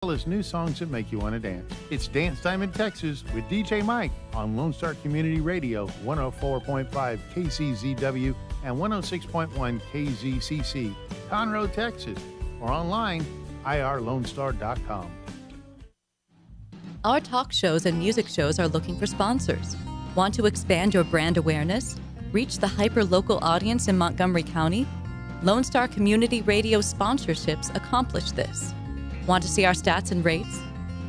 As new songs that make you want to dance. It's Dance Time in Texas with DJ Mike on Lone Star Community Radio, 104.5 KCZW and 106.1 KZCC, Conroe, Texas, or online, irlonestar.com. Our talk shows and music shows are looking for sponsors. Want to expand your brand awareness? Reach the hyper-local audience in Montgomery County? Lone Star Community Radio sponsorships accomplish this. Want to see our stats and rates?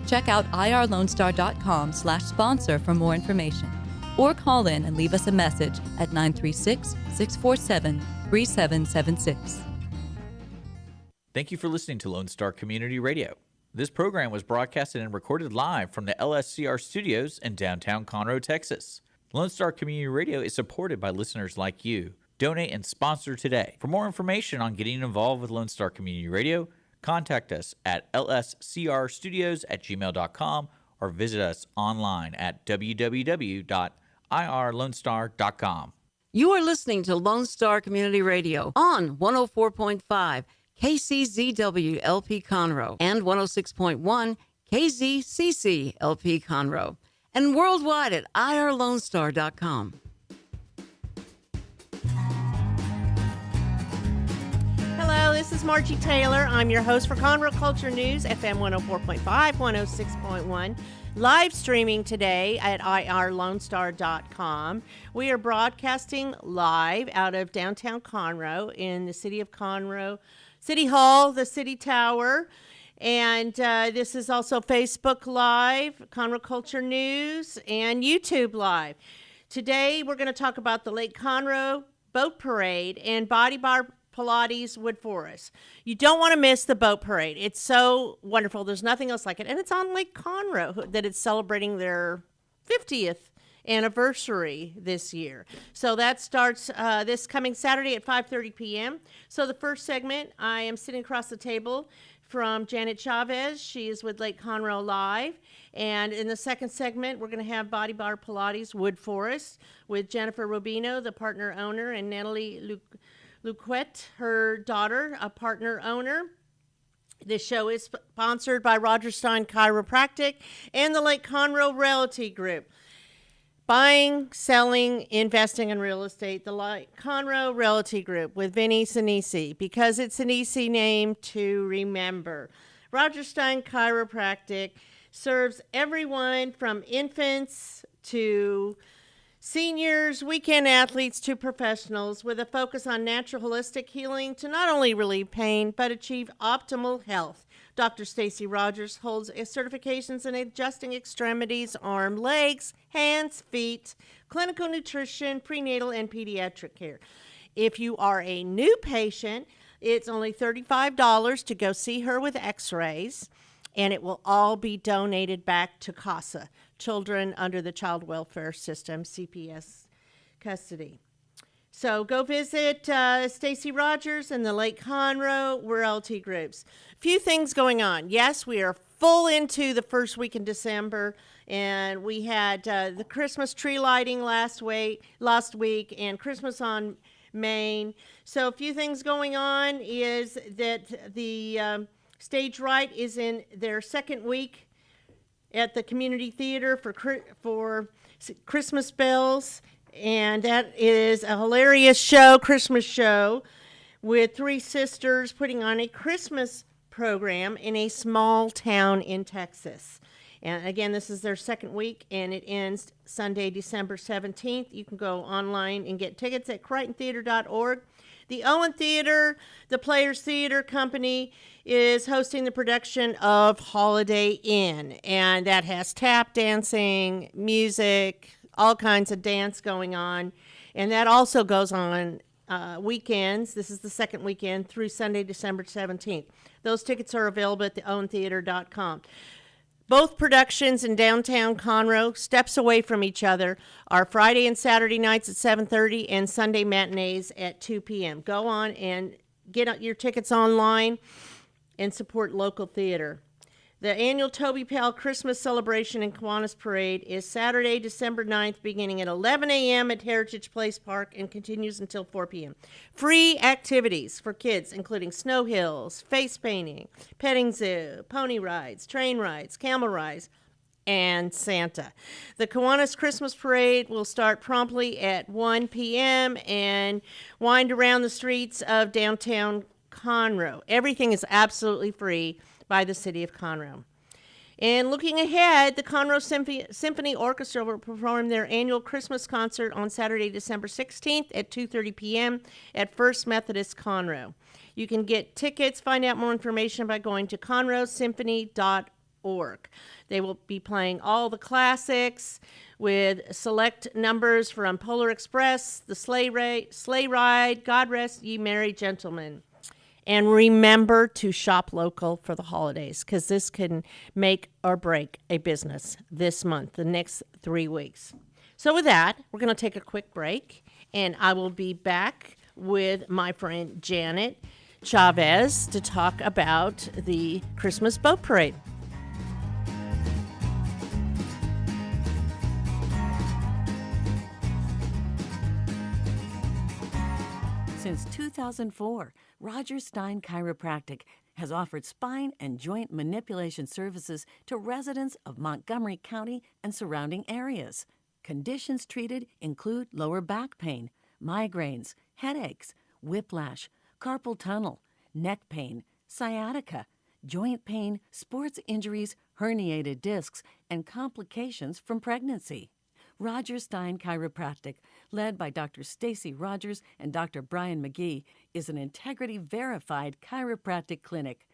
Check out irlonestar.com/sponsor for more information. Or call in and leave us a message at 936-647-3776. Thank you for listening to Lone Star Community Radio. This program was broadcasted and recorded live from the LSCR studios in downtown Conroe, Texas. Lone Star Community Radio is supported by listeners like you. Donate and sponsor today. For more information on getting involved with Lone Star Community Radio, contact us at lscrstudios@gmail.com or visit us online at www.irlonestar.com. You are listening to Lone Star Community Radio on 104.5 KCZW LP Conroe and 106.1 KZCC LP Conroe and worldwide at irlonestar.com. Hello, this is Margie Taylor. I'm your host for Conroe Culture News, FM 104.5, 106.1. Live streaming today at irlonestar.com. We are broadcasting live out of downtown Conroe in the city of Conroe, City Hall, the City Tower. And this is also Facebook Live, Conroe Culture News, and YouTube Live. Today, we're going to talk about the Lake Conroe Boat Parade and BodyBar Pilates Woodforest. You don't want to miss the boat parade. It's so wonderful. There's nothing else like it. And it's on Lake Conroe that it's celebrating their 50th anniversary this year. So that starts this coming Saturday at 5:30 p.m. So the first segment, I am sitting across the table from Janet Chavez. She is with Lake Conroe Live. And in the second segment, we're going to have BodyBar Pilates Woodforest with Jennifer Rubino, the partner owner, and Natalie Luquette, her daughter, a partner owner. This show is sponsored by Roger Stein Chiropractic and the Lake Conroe Realty Group. Buying, selling, investing in real estate, the Lake Conroe Realty Group with Vinny Sinisi, because it's an easy name to remember. Roger Stein Chiropractic serves everyone from infants to seniors, weekend athletes to professionals, with a focus on natural holistic healing to not only relieve pain, but achieve optimal health. Dr. Stacy Rogers holds certifications in adjusting extremities, arm, legs, hands, feet, clinical nutrition, prenatal, and pediatric care. If you are a new patient, it's only $35 to go see her with x-rays, and it will all be donated back to CASA, Children Under the Child Welfare System, CPS custody. So go visit Stacy Rogers and the Lake Conroe Realty Groups. Few things going on. Yes, we are full into the first week in December, and we had the Christmas tree lighting last week and Christmas on Main. So a few things going on is that the Stage Right is in their second week at the community theater for Christmas bells, and that is a hilarious show, Christmas show, with three sisters putting on a Christmas program in a small town in Texas. And again, this is their second week, and it ends Sunday, December 17th. You can go online and get tickets at CrichtonTheater.org. The Owen Theater, the Players Theater Company, is hosting the production of Holiday Inn, and that has tap dancing, music, all kinds of dance going on, and that also goes on weekends. This is the second weekend through Sunday, December 17th. Those tickets are available at theowentheater.com. Both productions in downtown Conroe, steps away from each other, are Friday and Saturday nights at 7:30 and Sunday matinees at 2 p.m. Go on and get your tickets online and support local theater. The annual Toby Pal Christmas celebration and Kiwanis Parade is Saturday, December 9th, beginning at 11 a.m. at Heritage Place Park and continues until 4 p.m. Free activities for kids, including snow hills, face painting, petting zoo, pony rides, train rides, camel rides, and Santa. The Kiwanis Christmas Parade will start promptly at 1 p.m. and wind around the streets of downtown Conroe. Everything is absolutely free by the city of Conroe. And looking ahead, the Conroe Symphony Orchestra will perform their annual Christmas concert on Saturday, December 16th at 2:30 p.m. at First Methodist Conroe. You can get tickets, find out more information by going to conroesymphony.org. They will be playing all the classics with select numbers from Polar Express, The Sleigh Ride, God Rest Ye Merry Gentlemen. And remember to shop local for the holidays, because this can make or break a business this month, the next 3 weeks. So with that, we're going to take a quick break, and I will be back with my friend Janet Chavez to talk about the Christmas boat parade. Since 2004, Roger Stein Chiropractic has offered spine and joint manipulation services to residents of Montgomery County and surrounding areas. Conditions treated include lower back pain, migraines, headaches, whiplash, carpal tunnel, neck pain, sciatica, joint pain, sports injuries, herniated discs, and complications from pregnancy. Roger Stein Chiropractic, led by Dr. Stacy Rogers and Dr. Brian McGee, is an integrity-verified chiropractic clinic.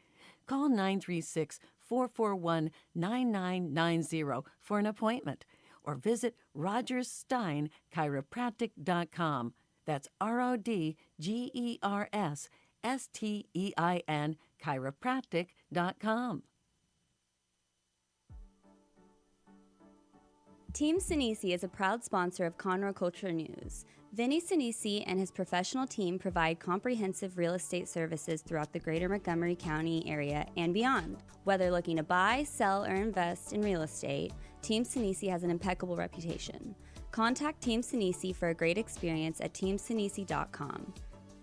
Call 936-441-9990 for an appointment or visit rogerssteinchiropractic.com. That's RODGERSSTEIN chiropractic.com. Team Sinisi is a proud sponsor of Conroe Culture News. Vinny Sinisi and his professional team provide comprehensive real estate services throughout the greater Montgomery County area and beyond. Whether looking to buy, sell, or invest in real estate, Team Sinisi has an impeccable reputation. Contact Team Sinisi for a great experience at teamsinisi.com.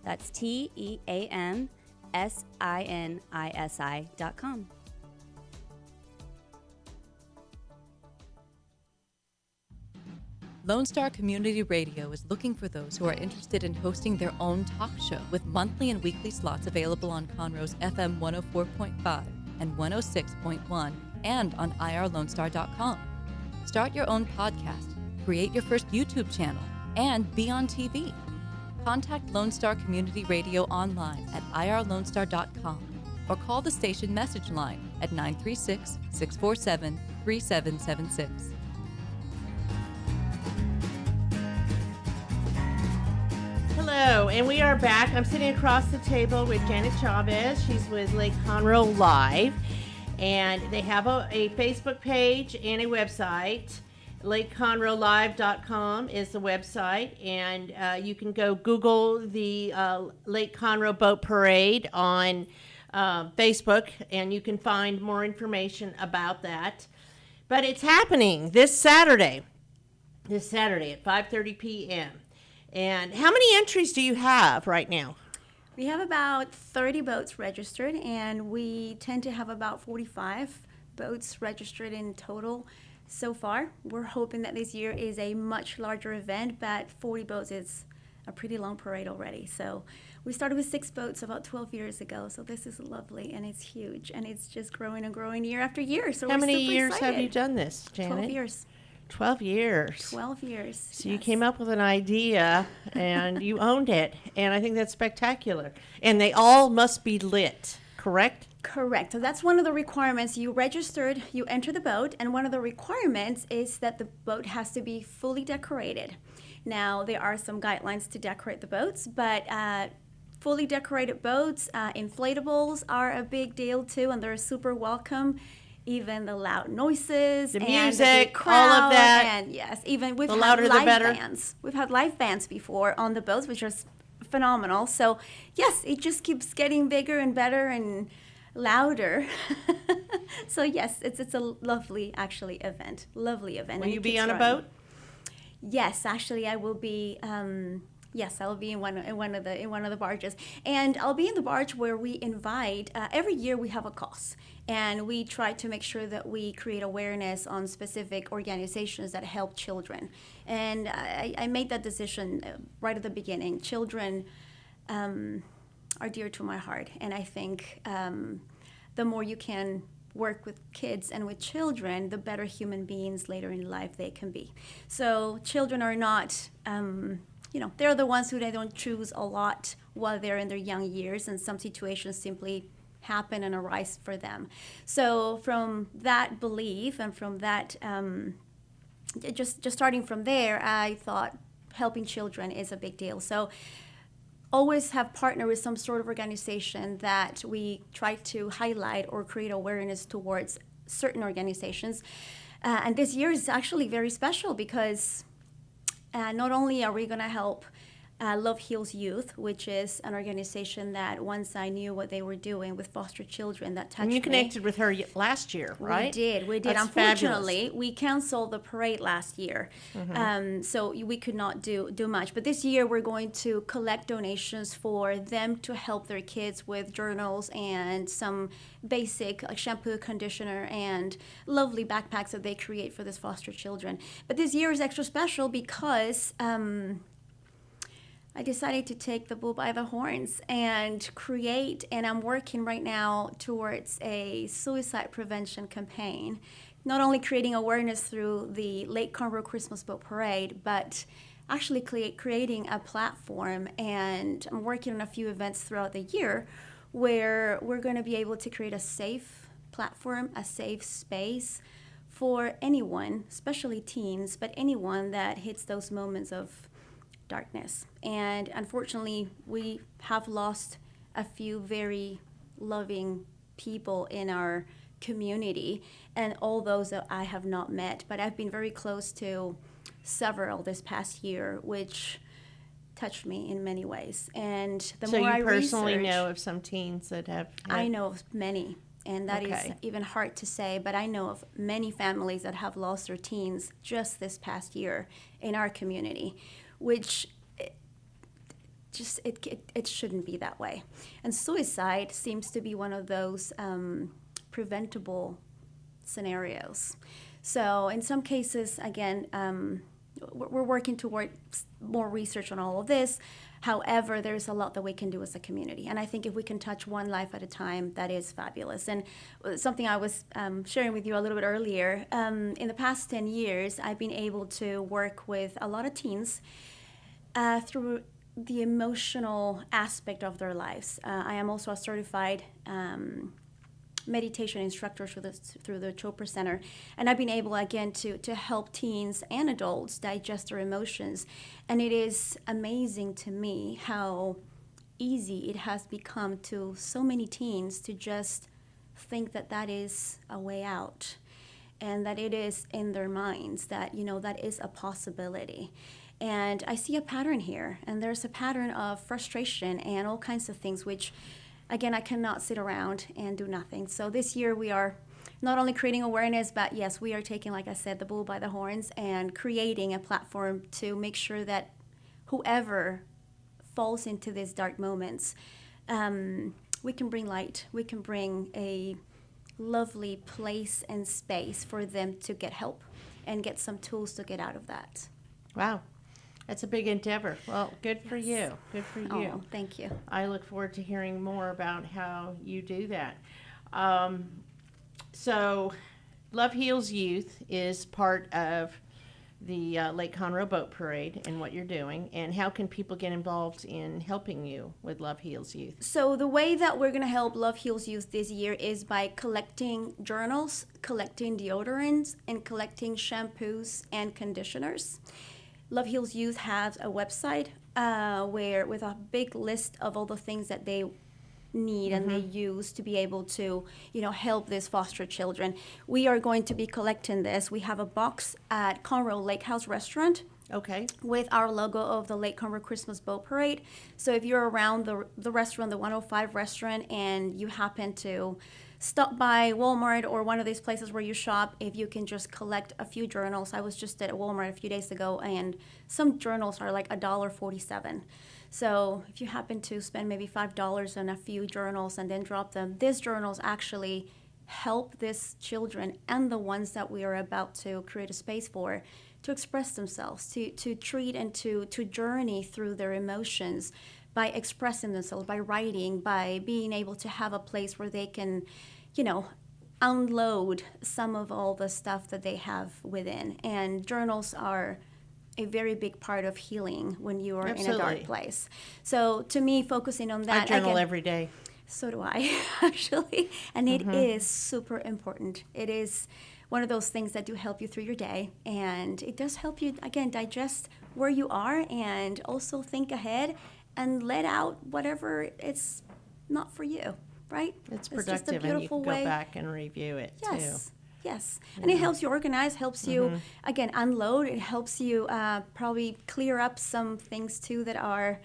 That's TEAMSINISI.com. Lone Star Community Radio is looking for those who are interested in hosting their own talk show with monthly and weekly slots available on Conroe's FM 104.5 and 106.1 and on irlonestar.com. Start your own podcast, create your first YouTube channel, and be on TV. Contact Lone Star Community Radio online at irlonestar.com or call the station message line at 936-647-3776. Hello, and we are back. I'm sitting across the table with Janet Chavez. She's with Lake Conroe Live, and they have a Facebook page and a website. LakeConroeLive.com is the website, and you can go Google the Lake Conroe Boat Parade on Facebook, and you can find more information about that. But it's happening this Saturday at 5:30 p.m. And how many entries do you have right now? We have about 30 boats registered, and we tend to have about 45 boats registered in total so far. We're hoping that this year is a much larger event, but 40 boats is a pretty long parade already. So we started with 6 boats about 12 years ago, so this is lovely, and it's huge, and it's just growing and growing year after year. So how we're many super years excited. have you done this, Janet? 12 years. 12 years. 12 years. So you came up with an idea and you owned it. And I think that's spectacular. And they all must be lit, correct? Correct. So that's one of the requirements. You registered, you enter the boat, and one of the requirements is that the boat has to be fully decorated. Now, there are some guidelines to decorate the boats, but fully decorated boats, inflatables are a big deal too, and they're super welcome. Even the loud noises, the and music, the crowd, all of that. and yes, even we've The had louder the live better. bands. We've had live bands before on the boats, which are phenomenal. So yes, it just keeps getting bigger and better, and louder. So yes, it's a lovely actually event. Lovely event. Will And you it be keeps on a growing. boat? Yes, actually, I will be. Yes, I will be in one of the barges, and I'll be in the barge where we invite. Every year we have a cause, and we try to make sure that we create awareness on specific organizations that help children. And I made that decision right at the beginning. Children are dear to my heart, and I think the more you can work with kids and with children, the better human beings later in life they can be. So children are not, they're the ones who they don't choose a lot while they're in their young years, and some situations simply happen and arise for them. So from that belief and from that, just starting from there, I thought helping children is a big deal. So always have partnered with some sort of organization that we try to highlight or create awareness towards certain organizations. And this year is actually very special because not only are we going to help Love Heals Youth, which is an organization that once I knew what they were doing with foster children, that touched me. And you connected with her last year, right? We did. That's Unfortunately, fabulous. we canceled the parade last year, so we could not do much. But this year, we're going to collect donations for them to help their kids with journals and some basic like shampoo, conditioner, and lovely backpacks that they create for these foster children. But this year is extra special because I decided to take the bull by the horns and create, and I'm working right now towards a suicide prevention campaign. Not only creating awareness through the Lake Conroe Christmas Boat Parade, but actually creating a platform, and I'm working on a few events throughout the year where we're going to be able to create a safe platform, a safe space for anyone, especially teens, but anyone that hits those moments of darkness. And unfortunately, we have lost a few very loving people in our community, and all those that I have not met, but I've been very close to several this past year, which touched me in many ways. And the So more I you personally research, know of some teens that have I know of many, and that is Okay. even hard to say, but I know of many families that have lost their teens just this past year in our community, which it shouldn't be that way. And suicide seems to be one of those preventable scenarios. So in some cases, again, we're working toward more research on all of this. However, there's a lot that we can do as a community. And I think if we can touch one life at a time, that is fabulous. And something I was sharing with you a little bit earlier, in the past 10 years, I've been able to work with a lot of teens through the emotional aspect of their lives. I am also a certified meditation instructor through the Chopra Center, and I've been able again to help teens and adults digest their emotions. And it is amazing to me how easy it has become to so many teens to just think that that is a way out, and that it is in their minds that that is a possibility. And I see a pattern here, and there's a pattern of frustration and all kinds of things, which, again, I cannot sit around and do nothing. So this year we are not only creating awareness, but yes, we are taking, like I said, the bull by the horns and creating a platform to make sure that whoever falls into these dark moments, we can bring light. We can bring a lovely place and space for them to get help and get some tools to get out of that. Wow. That's a big endeavor. Well, good for you. Good for you. Oh, thank you. I look forward to hearing more about how you do that. So, Love Heals Youth is part of the Lake Conroe Boat Parade and what you're doing. And how can people get involved in helping you with Love Heals Youth? So the way that we're going to help Love Heals Youth this year is by collecting journals, collecting deodorants, and collecting shampoos and conditioners. Love Heals Youth has a website where with a big list of all the things that they need and they use to be able to, help these foster children. We are going to be collecting this. We have a box at Conroe Lake House Restaurant Okay. with our logo of the Lake Conroe Christmas Boat Parade. So if you're around the restaurant, the 105 restaurant, and you happen to stop by Walmart or one of these places where you shop, if you can just collect a few journals. I was just at Walmart a few days ago, and some journals are like $1.47. So if you happen to spend maybe $5 on a few journals and then drop them, these journals actually help these children and the ones that we are about to create a space for to express themselves, to treat and to journey through their emotions by expressing themselves, by writing, by being able to have a place where they can, unload some of all the stuff that they have within. And journals are a very big part of healing when you are in a dark Absolutely. place. So to me, focusing on that, I journal again, every day. so do I, actually. And it is super important. It is one of those things that do help you through your day. And it does help you, again, digest where you are and also think ahead and let out whatever it's not for you, right? It's just a productive, and you beautiful can way. go back and review it Yes. Yes. And it helps you organize, helps you, again, unload. It helps you probably clear up some things, too, that are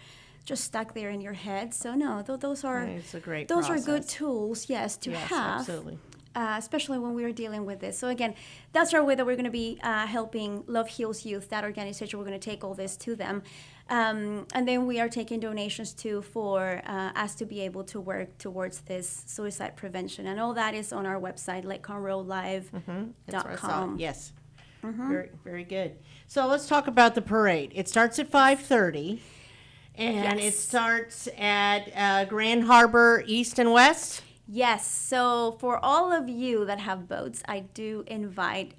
just stuck there in your head. So, no, those are It's a great those are good process. tools, yes, to Yes, have. absolutely. Especially when we are dealing with this. So again, that's our way that we're going to be helping Love Heals Youth, that organization. We're going to take all this to them. And then we are taking donations too for us to be able to work towards this suicide prevention. And all that is on our website, like ConroeLive.com. That's where I saw it. Yes. Very, very good. So let's talk about the parade. It starts at 5:30, and it Yes. starts at Grand Harbor East and West. Yes. So for all of you that have boats, I do invite.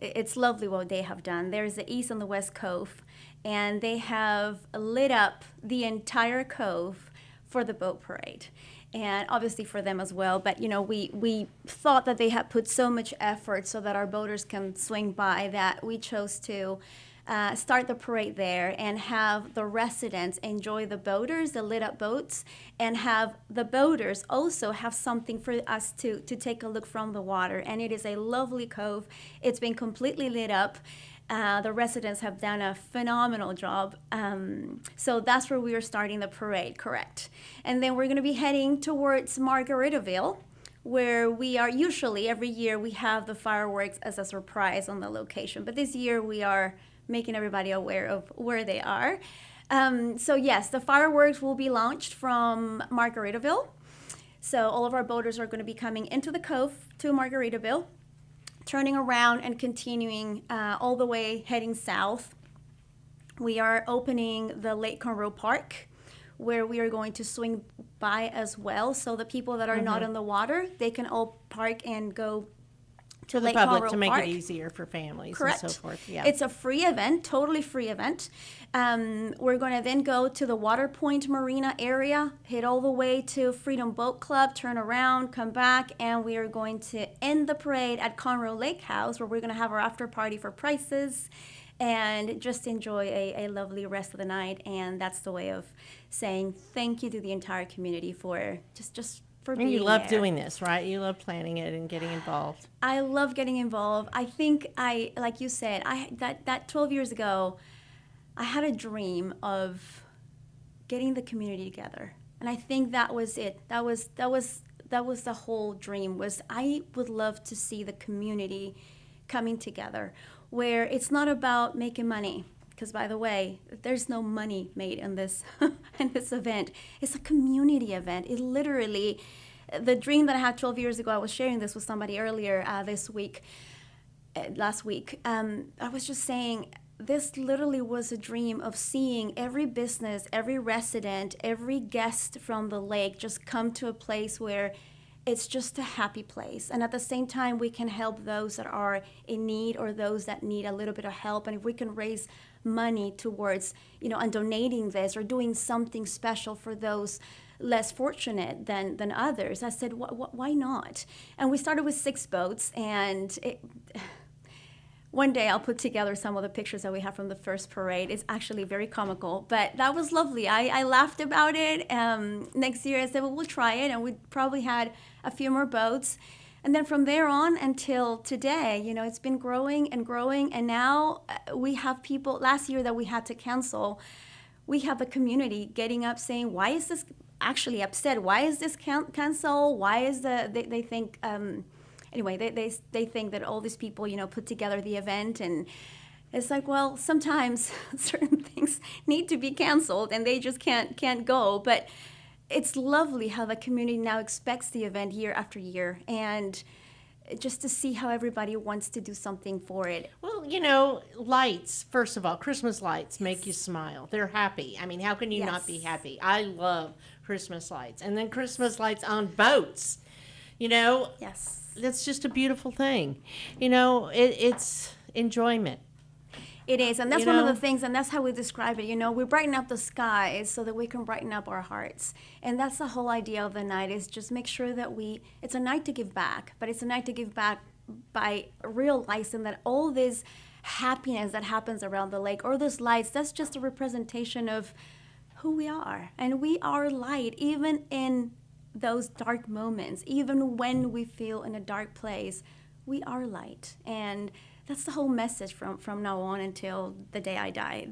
It's lovely what they have done. There's the East and the West Cove, and they have lit up the entire cove for the boat parade. And obviously for them as well. But, we thought that they had put so much effort so that our boaters can swing by that we chose to start the parade there and have the residents enjoy the boaters, the lit up boats, and have the boaters also have something for us to take a look from the water. And it is a lovely cove. It's been completely lit up. The residents have done a phenomenal job. So that's where we are starting the parade, correct. And then we're going to be heading towards Margaritaville, where we are usually every year we have the fireworks as a surprise on the location. But this year we are making everybody aware of where they are. So yes, the fireworks will be launched from Margaritaville. So all of our boaters are going to be coming into the cove to Margaritaville, turning around and continuing all the way heading south. We are opening the Lake Conroe Park, where we are going to swing by as well. So the people that are not in the water, they can all park and go to The Lake public Conroe to make Park. it easier for families Correct. and so forth. Yeah. It's a free event, totally free event. We're going to then go to the Water Point Marina area, head all the way to Freedom Boat Club, turn around, come back, and we are going to end the parade at Conroe Lake House, where we're going to have our after party for prices and just enjoy a lovely rest of the night. And that's the way of saying thank you to the entire community for just for And being you love there. doing this, right? You love planning it and getting involved. I love getting involved. I think like you said, that 12 years ago, I had a dream of getting the community together. And I think that was it. That was the whole dream, was I would love to see the community coming together, where it's not about making money. Because, by the way, there's no money made in this in this event. It's a community event. It literally, the dream that I had 12 years ago, I was sharing this with somebody earlier last week. I was just saying, this literally was a dream of seeing every business, every resident, every guest from the lake just come to a place where it's just a happy place. And at the same time, we can help those that are in need or those that need a little bit of help. And if we can raise money towards, and donating this or doing something special for those less fortunate than others, I said, why not? And we started with 6 boats, and one day I'll put together some of the pictures that we have from the first parade. It's actually very comical, but that was lovely. I laughed about it. Next year I said, well, we'll try it, and we probably had a few more boats. And then from there on until today, it's been growing and growing. And now we have people, last year that we had to cancel, we have the community getting up saying, why is this actually upset? Why is this cancel? Why is they think, anyway, they think that all these people, put together the event. And it's like, well, sometimes certain things need to be canceled and they just can't go. But it's lovely how the community now expects the event year after year, and just to see how everybody wants to do something for it. Well, lights, first of all, Christmas lights make you smile. They're happy. I mean, how can you not be happy? I love Christmas lights. And then Christmas lights on boats, Yes. That's just a beautiful thing. It's enjoyment. It is, and that's one of the things, and that's how we describe it. We brighten up the skies so that we can brighten up our hearts. And that's the whole idea of the night, is just make sure that it's a night to give back, but it's a night to give back by realizing that all this happiness that happens around the lake, or those lights, that's just a representation of who we are. And we are light, even in those dark moments, even when we feel in a dark place, we are light. And that's the whole message from now on until the day I die.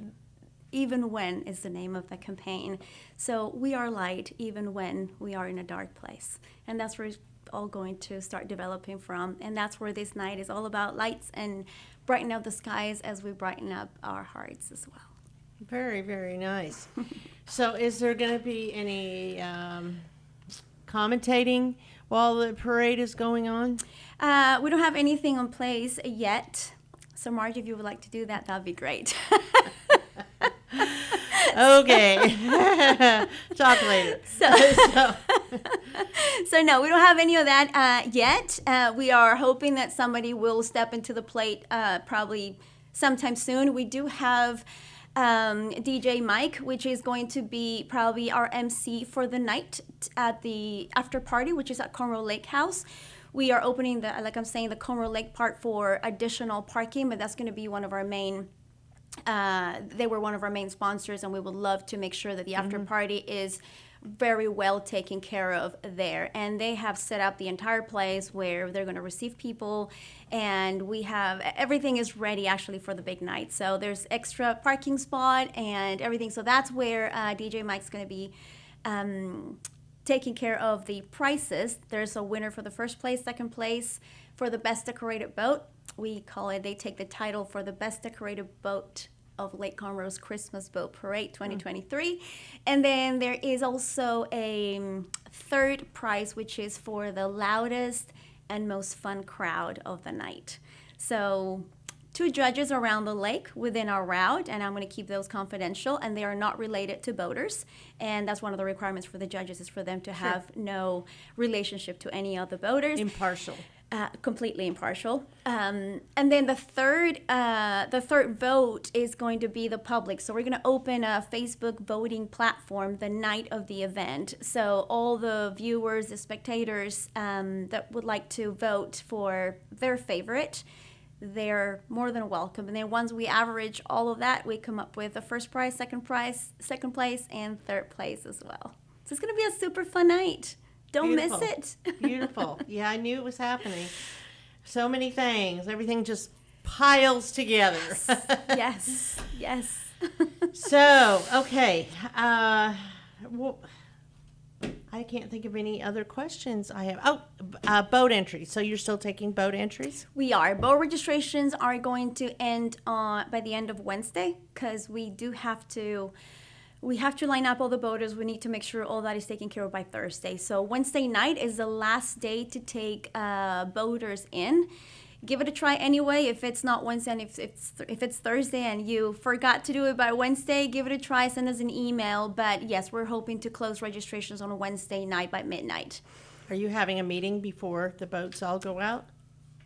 Even when is the name of the campaign. So we are light even when we are in a dark place. And that's where it's all going to start developing from. And that's where this night is all about, lights and brighten up the skies as we brighten up our hearts as well. Very, very nice. So is there going to be any commentating while the parade is going on? We don't have anything in place yet. So Margie, if you would like to do that, that'd be great. Okay. Talk later. So no, we don't have any of that yet. We are hoping that somebody will step into the plate probably sometime soon. We do have DJ Mike, which is going to be probably our MC for the night at the after party, which is at Conroe Lake House. We are opening the Conroe Lake part for additional parking, but that's going to be one of our main. They were one of our main sponsors, and we would love to make sure that the after party is very well taken care of there. And they have set up the entire place where they're going to receive people, and we have everything is ready actually for the big night. So there's extra parking spot and everything. So that's where DJ Mike's going to be taking care of the prices. There's a winner for the first place, second place for the best decorated boat. We call it, they take the title for the best decorated boat of Lake Conroe's Christmas Boat Parade 2023. And then there is also a third prize, which is for the loudest and most fun crowd of the night. So 2 judges around the lake within our route, and I'm going to keep those confidential, and they are not related to boaters. And that's one of the requirements for the judges, is for them to have no relationship to any of the boaters. Impartial. Completely impartial. And then the third vote is going to be the public. So we're going to open a Facebook voting platform the night of the event. So all the viewers, the spectators that would like to vote for their favorite, they're more than welcome. And then once we average all of that, we come up with the first prize, second place, and third place as well. So it's going to be a super fun night. Don't miss it. Beautiful. Yeah, I knew it was happening. So many things. Everything just piles together. Yes. So, okay. Well, I can't think of any other questions I have. Boat entries. So you're still taking boat entries? We are. Boat registrations are going to end by the end of Wednesday, because we have to line up all the boaters. We need to make sure all that is taken care of by Thursday. So Wednesday night is the last day to take boaters in. Give it a try anyway. If it's not Wednesday, and if it's Thursday and you forgot to do it by Wednesday, give it a try. Send us an email. But yes, we're hoping to close registrations on a Wednesday night by midnight. Are you having a meeting before the boats all go out?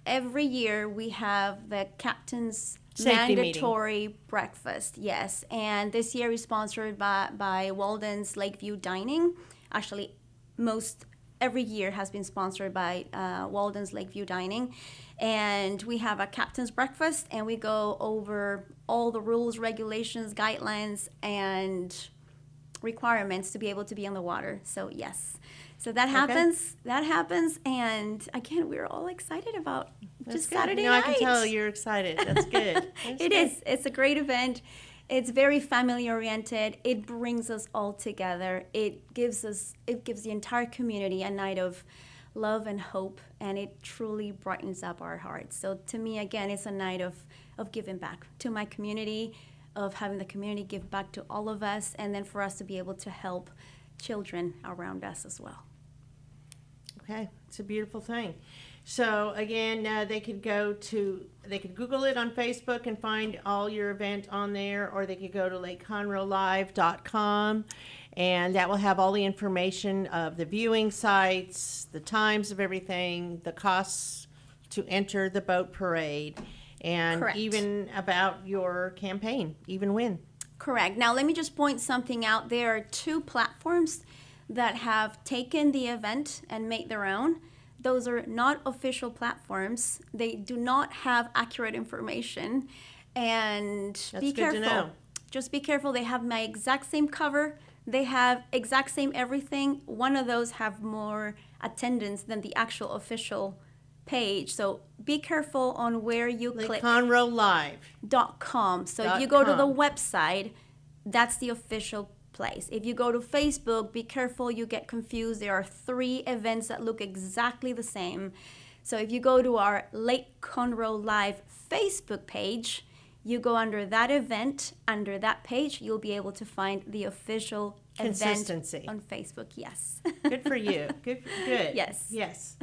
Every year we have the captain's Safety mandatory meeting. Breakfast, yes. And this year is sponsored by Walden's Lakeview Dining. Actually, every year has been sponsored by Walden's Lakeview Dining. And we have a captain's breakfast, and we go over all the rules, regulations, guidelines, and requirements to be able to be on the water. So yes, So that happens. That happens, and again, we're all excited about just good. Saturday No, night. I can tell you're excited. That's good. It is. It's a great event. It's very family oriented. It brings us all together. It gives the entire community a night of love and hope, and it truly brightens up our hearts. So to me, again, it's a night of giving back to my community, of having the community give back to all of us, and then for us to be able to help children around us as well. Okay, it's a beautiful thing. So again, they could Google it on Facebook and find all your event on there, or they could go to lakeconroelive.com, and that will have all the information of the viewing sites, the times of everything, the costs to enter the boat parade, and Correct. even about your campaign, Even Win. Correct. Now, let me just point something out. There are 2 platforms that have taken the event and made their own. Those are not official platforms. They do not have accurate information. And be good to careful. know. Just be careful. They have my exact same cover. They have exact same everything. One of those have more attendance than the actual official page. So be careful on where you click. LakeConroeLive.com. So if you go to the website, that's the official place. If you go to Facebook, be careful you get confused. There are 3 events that look exactly the same. So if you go to our Lake Conroe Live Facebook page, you go under that event, under that page, you'll be able to find the official Consistency. event on Facebook. Yes. Good for you. Good. Yes. Yes.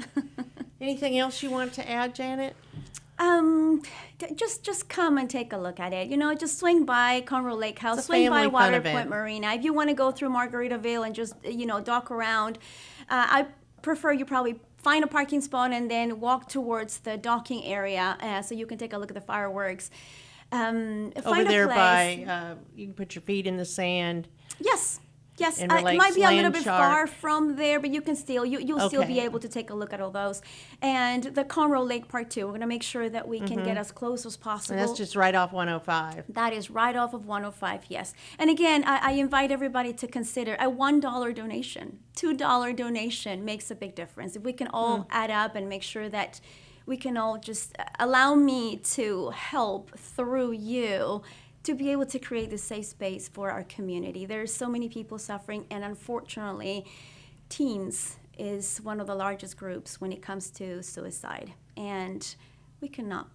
Anything else you want to add, Janet? Just come and take a look at it. Just swing by Conroe Lake House, It's a swing by family fun Water event. Point Marina. If you want to go through Margaritaville and just dock around, I prefer you probably find a parking spot and then walk towards the docking area so you can take a look at the fireworks. Find Over there a place. by, you can put your feet in the sand. Yes. Yes, And it relax, might be a little land bit shark. far from there, but you can still you'll still be Okay. able to take a look at all those. And the Conroe Lake Part 2, we're going to make sure that we can get as close as possible. And that's just right off 105. That is right off of 105, yes. And again, I invite everybody to consider a $1 donation. $2 donation makes a big difference. If we can all add up and make sure that we can all just allow me to help through you to be able to create this safe space for our community. There's so many people suffering, and unfortunately, teens is one of the largest groups when it comes to suicide. And we cannot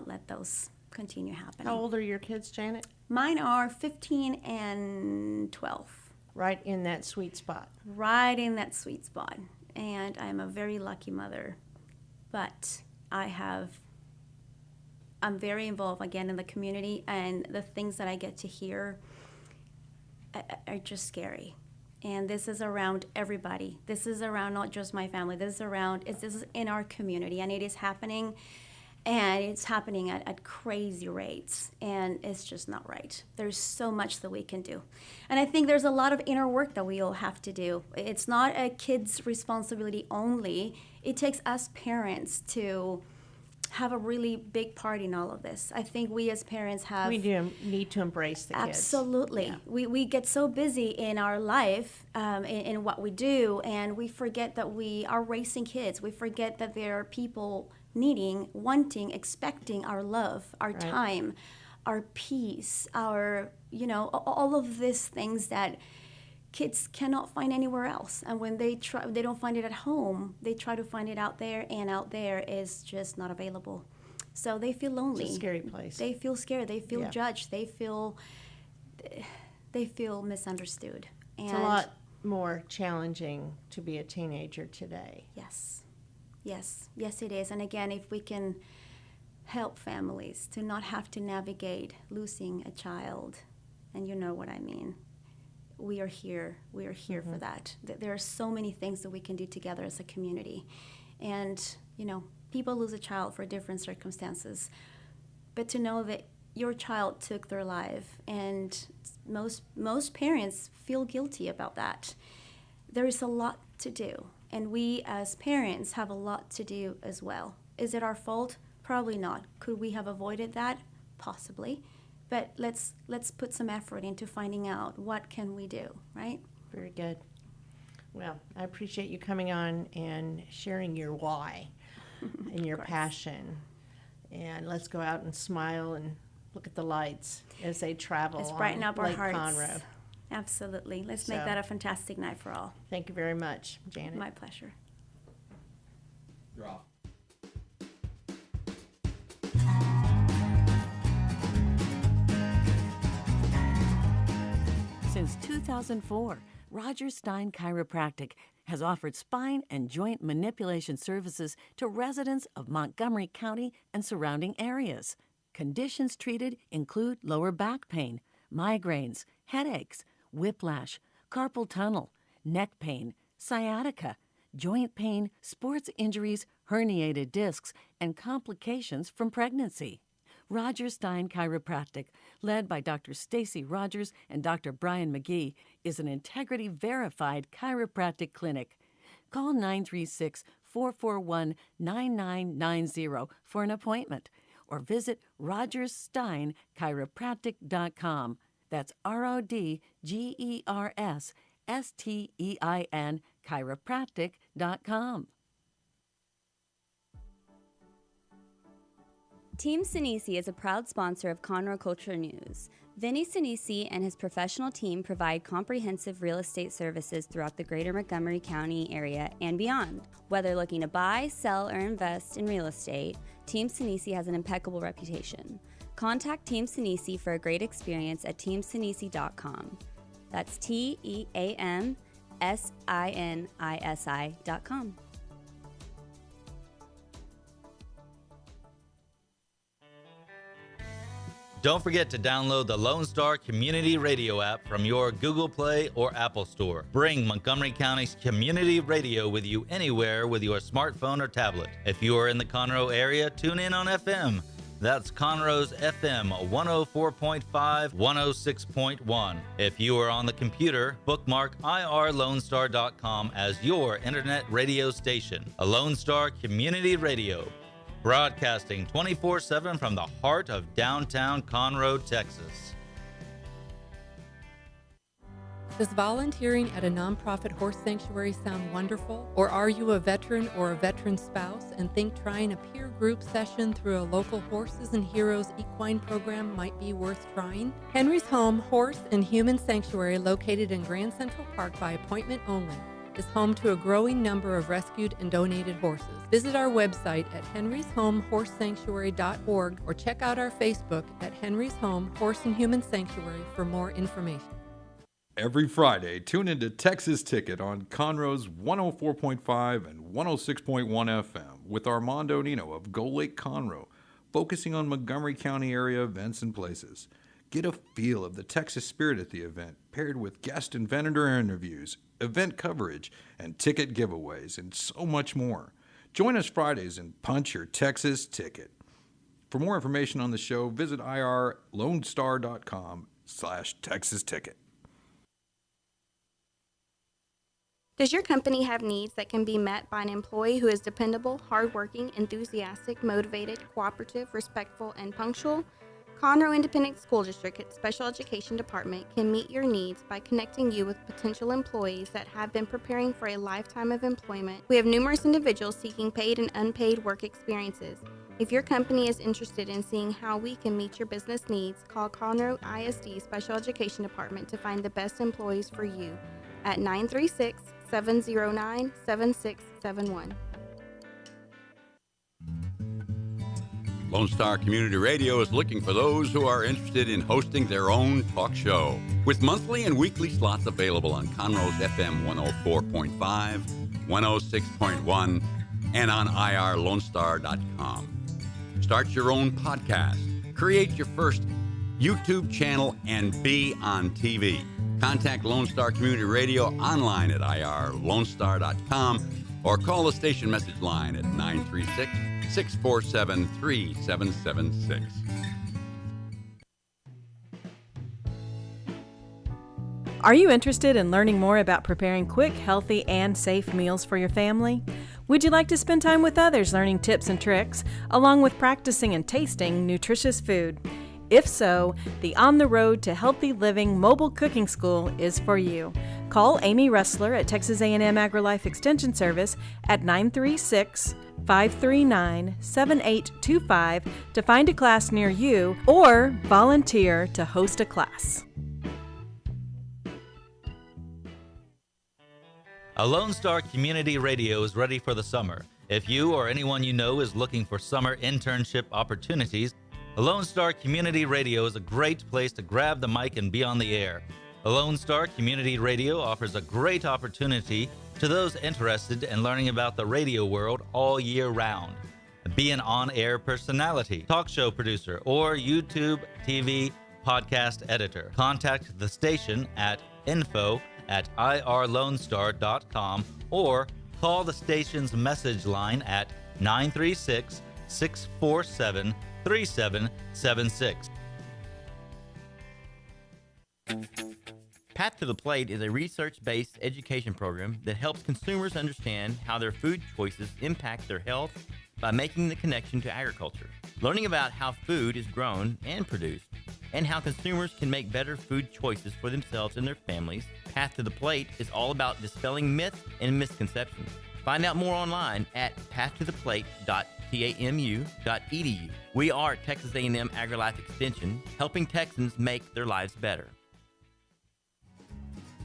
let those continue happening. How old are your kids, Janet? Mine are 15 and 12. Right in that sweet spot. Right in that sweet spot. And I'm a very lucky mother. But I'm very involved again in the community, and the things that I get to hear are just scary. And this is around everybody. This is around not just my family. This is in our community, and it is happening. And it's happening at crazy rates, and it's just not right. There's so much that we can do. And I think there's a lot of inner work that we all have to do. It's not a kid's responsibility only. It takes us parents to have a really big part in all of this. I think we as parents have... We do need to embrace the kids. Absolutely. Yeah. We get so busy in our life, in what we do, and we forget that we are raising kids. We forget that there are people needing, wanting, expecting our love, our time, our peace, our, all of these things that kids cannot find anywhere else. And when they don't find it at home, they try to find it out there, and out there is just not available. So they feel lonely. It's a scary place. They feel scared. They feel Yeah. judged. They feel misunderstood. And It's a lot more challenging to be a teenager today. Yes, it is. And again, if we can help families to not have to navigate losing a child, and you know what I mean, we are here. We are here for that. There are so many things that we can do together as a community. And, people lose a child for different circumstances. But to know that your child took their life, and most parents feel guilty about that. There is a lot to do. And we as parents have a lot to do as well. Is it our fault? Probably not. Could we have avoided that? Possibly. But let's put some effort into finding out what can we do, right? Very good. Well, I appreciate you coming on and sharing your why and your passion. And let's go out and smile and look at the lights as they travel. Let's brighten up our Lake hearts. Conroe. Absolutely. Let's make So- that a fantastic night for all. Thank you very much, Janet. My pleasure. You're off. Since 2004, Roger Stein Chiropractic has offered spine and joint manipulation services to residents of Montgomery County and surrounding areas. Conditions treated include lower back pain, migraines, headaches, whiplash, carpal tunnel, neck pain, sciatica, joint pain, sports injuries, herniated discs, and complications from pregnancy. Roger Stein Chiropractic, led by Dr. Stacy Rogers and Dr. Brian McGee, is an integrity-verified chiropractic clinic. Call 936-441-9990 for an appointment or visit rogerssteinchiropractic.com. That's RODGERSSTEIN chiropractic.com. Team Sinisi is a proud sponsor of Conroe Culture News. Vinny Sinisi and his professional team provide comprehensive real estate services throughout the greater Montgomery County area and beyond. Whether looking to buy, sell, or invest in real estate, Team Sinisi has an impeccable reputation. Contact Team Sinisi for a great experience at teamsinisi.com. That's TEAMSINISI.com. Don't forget to download the Lone Star Community Radio app from your Google Play or Apple Store. Bring Montgomery County's community radio with you anywhere with your smartphone or tablet. If you are in the Conroe area, tune in on FM. That's Conroe's FM 104.5, 106.1. If you are on the computer, bookmark irlonestar.com as your internet radio station. A Lone Star Community Radio. Broadcasting 24/7 from the heart of downtown Conroe, Texas. Does volunteering at a nonprofit horse sanctuary sound wonderful? Or are you a veteran or a veteran spouse and think trying a peer group session through a local Horses and Heroes equine program might be worth trying? Henry's Home Horse and Human Sanctuary, located in Grand Central Park by appointment only, is home to a growing number of rescued and donated horses. Visit our website at henryshomehorsesanctuary.org or check out our Facebook at Henry's Home Horse and Human Sanctuary for more information. Every Friday, tune into Texas Ticket on Conroe's 104.5 and 106.1 FM with Armando Nino of Gold Lake Conroe, focusing on Montgomery County area events and places. Get a feel of the Texas spirit at the event, paired with guest and vendor interviews, event coverage, and ticket giveaways, and so much more. Join us Fridays and punch your Texas ticket. For more information on the show, visit irlonestar.com/Texas Ticket. Does your company have needs that can be met by an employee who is dependable, hardworking, enthusiastic, motivated, cooperative, respectful, and punctual? Conroe Independent School District Special Education Department can meet your needs by connecting you with potential employees that have been preparing for a lifetime of employment. We have numerous individuals seeking paid and unpaid work experiences. If your company is interested in seeing how we can meet your business needs, call Conroe ISD Special Education Department to find the best employees for you at 936-709-7671. Lone Star Community Radio is looking for those who are interested in hosting their own talk show. With monthly and weekly slots available on Conroe's FM 104.5, 106.1, and on irlonestar.com. Start your own podcast, create your first YouTube channel, and be on TV. Contact Lone Star Community Radio online at irlonestar.com or call the station message line at 936-647-3776. Are you interested in learning more about preparing quick, healthy, and safe meals for your family? Would you like to spend time with others learning tips and tricks, along with practicing and tasting nutritious food? If so, the On the Road to Healthy Living Mobile Cooking School is for you. Call Amy Ressler at Texas A&M AgriLife Extension Service at 936-539-7825 to find a class near you or volunteer to host a class. A Lone Star Community Radio is ready for the summer. If you or anyone you know is looking for summer internship opportunities, a Lone Star Community Radio is a great place to grab the mic and be on the air. A Lone Star Community Radio offers a great opportunity to those interested in learning about the radio world all year round. Be an on-air personality, talk show producer, or YouTube, TV, podcast editor. Contact the station at info@irlonestar.com or call the station's message line at 936-647-3776. Path to the Plate is a research-based education program that helps consumers understand how their food choices impact their health by making the connection to agriculture. Learning about how food is grown and produced, and how consumers can make better food choices for themselves and their families, Path to the Plate is all about dispelling myths and misconceptions. Find out more online at pathtotheplate.tamu.edu. We are Texas A&M AgriLife Extension, helping Texans make their lives better.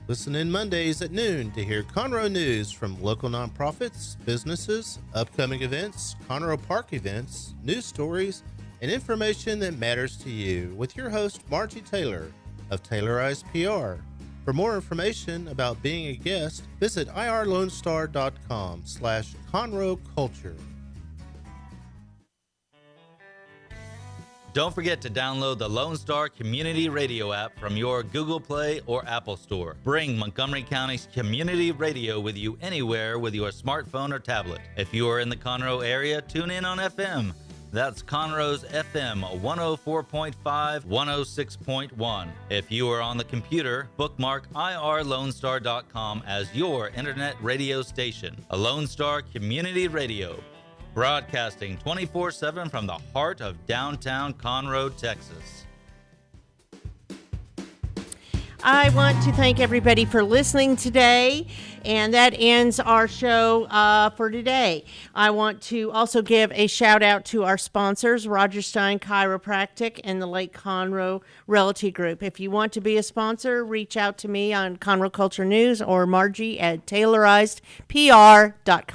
Listen in Mondays at noon to hear Conroe news from local nonprofits, businesses, upcoming events, Conroe Park events, news stories, and information that matters to you with your host, Margie Taylor of Taylorized PR. For more information about being a guest, visit irlonestar.com/Conroe Culture. Don't forget to download the Lone Star Community Radio app from your Google Play or Apple Store. Bring Montgomery County's community radio with you anywhere with your smartphone or tablet. If you are in the Conroe area, tune in on FM. That's Conroe's FM 104.5, 106.1. If you are on the computer, bookmark irlonestar.com as your internet radio station. A Lone Star Community Radio, broadcasting 24/7 from the heart of downtown Conroe, Texas. I want to thank everybody for listening today, and that ends our show for today. I want to also give a shout out to our sponsors, Roger Stein Chiropractic and the Lake Conroe Realty Group. If you want to be a sponsor, reach out to me on Conroe Culture News or Margie at taylorizedpr.com.